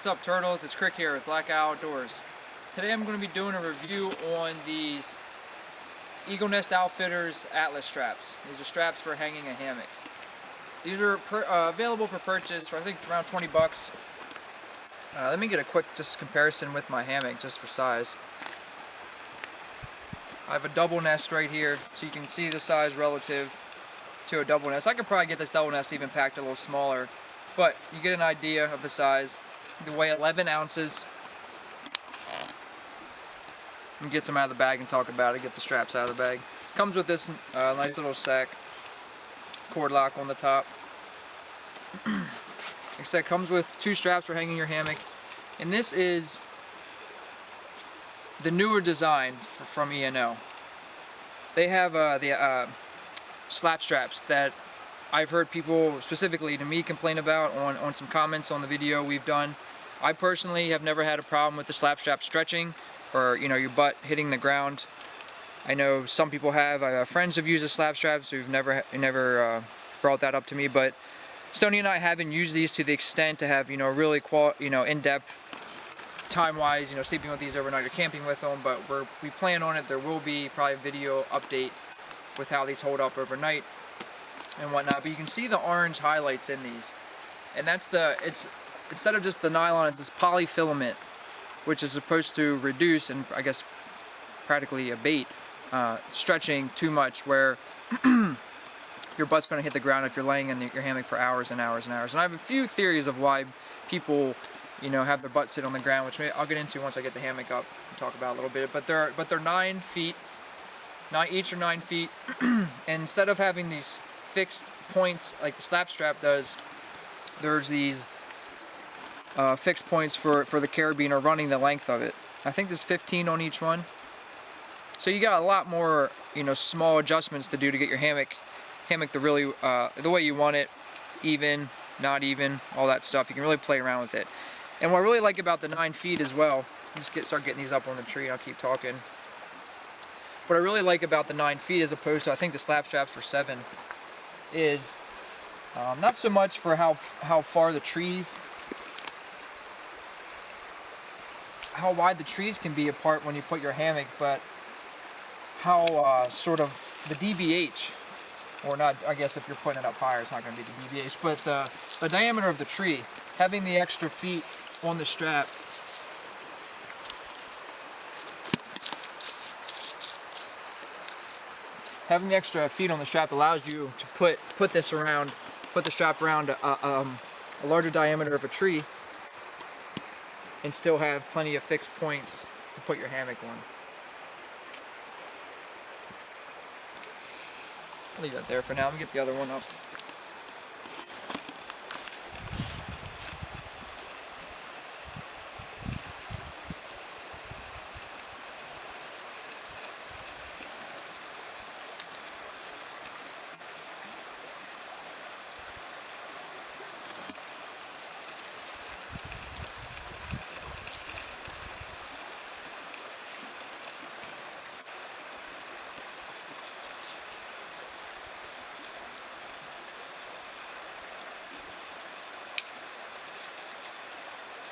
What's up, turtles? It's Krik here with Black Outdoors. Today I'm going to be doing a review on these Eagle Nest Outfitters Atlas straps. These are straps for hanging a hammock. These are available for purchase for I think around 20 bucks. Let me get a quick just comparison with my hammock just for size. I have a double nest right here, so you can see the size relative to a double nest. I could probably get this double nest even packed a little smaller, but you get an idea of the size. They weigh 11 ounces. Let me get some out of the bag and talk about it, get the straps out of the bag. Comes with this nice little sack, cord lock on the top. Like I said, comes with 2 straps for hanging your hammock. And this is the newer design from ENO. They have the slap straps that I've heard people, specifically to me, complain about on some comments on the video we've done. I personally have never had a problem with the slap strap stretching or your butt hitting the ground. I know some people have. I have friends who've used the slap straps who've never brought that up to me, but Stony and I haven't used these to the extent to have really in-depth time-wise, sleeping with these overnight or camping with them. But we plan on it. There will be probably a video update with how these hold up overnight and whatnot. But you can see the orange highlights in these, and that's instead of just the nylon, it's this poly-filament, which is supposed to reduce and I guess practically abate stretching too much, where your butt's going to hit the ground if you're laying in your hammock for hours and hours and hours. And I have a few theories of why people have their butt sit on the ground, which I'll get into once I get the hammock up and talk about a little bit. But they're 9 feet, each are 9 feet, and instead of having these fixed points like the slap strap does, there's these fixed points for the carabiner running the length of it. I think there's 15 on each one. So you got a lot more small adjustments to do to get your hammock the way you want it, even, not even, all that stuff. You can really play around with it. And what I really like about the 9 feet as well, start getting these up on the tree and I'll keep talking. What I really like about the 9 feet as opposed to I think the slap straps for 7 is not so much for how far the trees, how wide the trees can be apart when you put your hammock, but how sort of the DBH, or not, I guess if you're putting it up higher it's not going to be the DBH, but the diameter of the tree, having the extra feet on the strap allows you to put the strap around a larger diameter of a tree and still have plenty of fixed points to put your hammock on. I'll leave that there for now. Let me get the other one up.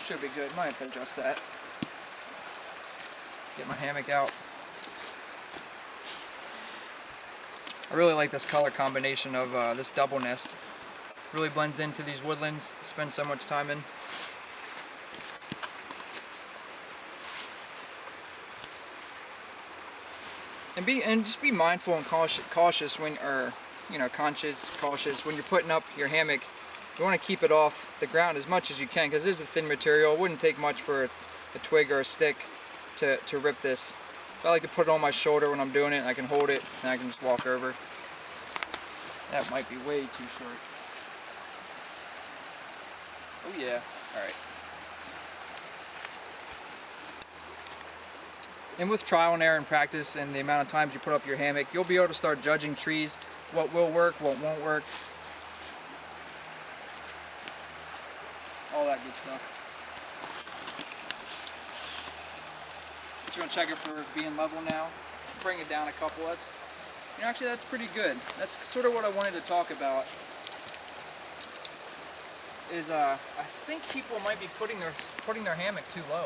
Should be good. Might have to adjust that. Get my hammock out. I really like this color combination of this double nest. Really blends into these woodlands. Spend so much time in. And just be mindful and cautious when, cautious when you're putting up your hammock. You want to keep it off the ground as much as you can, because this is a thin material. It wouldn't take much for a twig or a stick to rip this. But I like to put it on my shoulder when I'm doing it, and I can hold it, and I can just walk over. That might be way too short. Oh yeah, alright. And with trial and error and practice and the amount of times you put up your hammock, you'll be able to start judging trees, what will work, what won't work. All that good stuff. Just gonna check it for being level now. Bring it down a couple. Actually that's pretty good. That's sort of what I wanted to talk about. is I think people might be putting their hammock too low.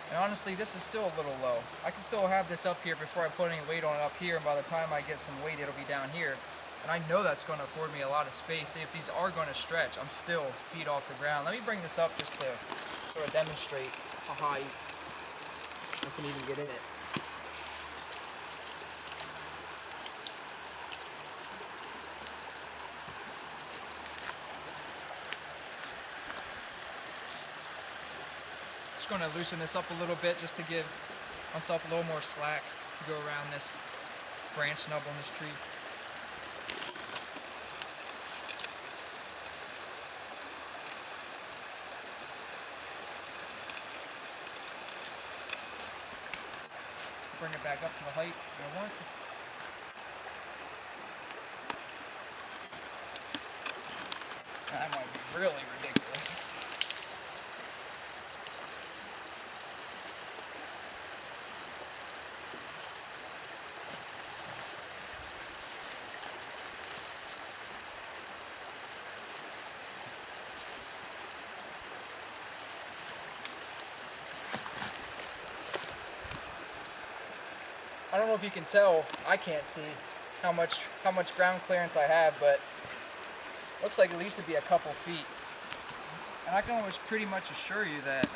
And honestly, this is still a little low. I can still have this up here before I put any weight on it up here, and by the time I get some weight, it'll be down here. And I know that's going to afford me a lot of space. If these are going to stretch, I'm still feet off the ground. Let me bring this up just to sort of demonstrate how high I can even get in it. Just going to loosen this up a little bit just to give myself a little more slack to go around this branch snub on this tree. Bring it back up to the height I want. That might be really ridiculous. I don't know if you can tell, I can't see how much ground clearance I have, but looks like at least it'd be a couple feet. And I can almost pretty much assure you that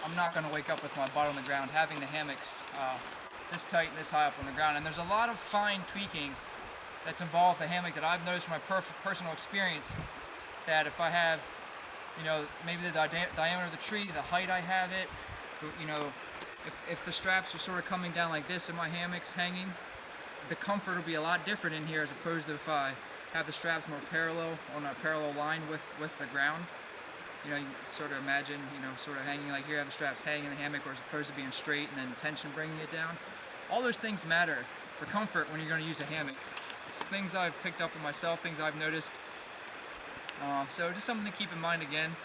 I'm not going to wake up with my butt on the ground having the hammock this tight and this high up on the ground. And there's a lot of fine tweaking that's involved with the hammock that I've noticed from my personal experience, that if I have, you know, maybe the diameter of the tree, the height I have it, you know, if the straps are sort of coming down like this and my hammock's hanging, the comfort will be a lot different in here as opposed to if I have the straps more parallel, on a parallel line with the ground. You know, you sort of imagine, you know, sort of hanging like here, have the straps hanging in the hammock, or as opposed to being straight and then the tension bringing it down. All those things matter for comfort when you're going to use a hammock. It's things I've picked up on myself, things I've noticed. So just something to keep in mind again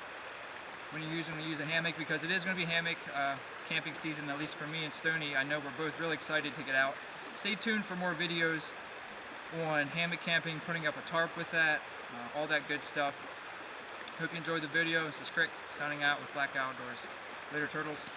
when you're using to use a hammock, because it is going to be hammock camping season, at least for me and Stony. I know we're both really excited to get out. Stay tuned for more videos on hammock camping, putting up a tarp with that, all that good stuff. Hope you enjoyed the video. This is Krik signing out with Black Outdoors. Later, turtles.